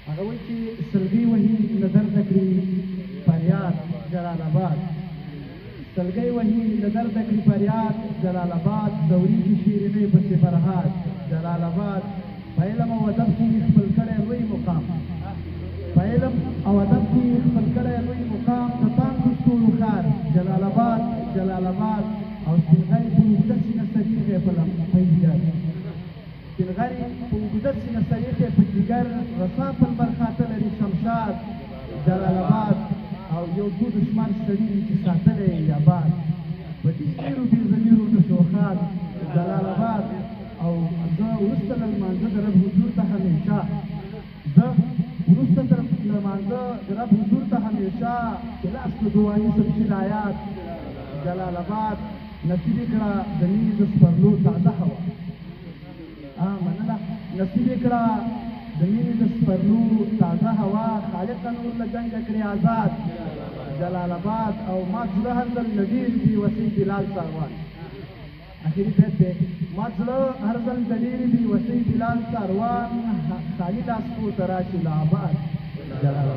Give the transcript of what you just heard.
هغه وایي چې سلګۍ وهي نظر ته کړي فریاد جلال آباد سلګۍ وهي نظر ته کړي فریاد جلال آباد دورېږي شیرینۍ پسې فرهاد جلال آباد په علم او ادب کې خپل کړی لوی مقام په علم او ادب کې خپل کړی لوی مقام د تانکو ستورو ښار جلال آباد او سپین غري په اوږده سینه سریښې په جګر سپین غري په اوږده سینه سریښې په جګر رسا په لمر خاته لري شمشاد جلال آباد او یو څو دشمن سړي چې ساتلی یې آباد په دې ډېرو بې ضمیرو نشوخات جلال آباد او زه وروسته له لمانځه د رب حضور ته همیشه لاس په دعایي سبشیر آیات جلال آباد نصیب کړه د مینې د سپرلو تازه هوا مننه نصیب کړه د مینې د سپرلو تازه هوا خالقه نور له جنګه کړې آزاد جلال آباد او ما زړه هر ځل له ډېر بې وسۍ بلال ساروان اخري بیت دی ما زړه هر ځل د ډېرې بې وسۍ بلال ساروان خالي لاس پورته راشي له آباد جلال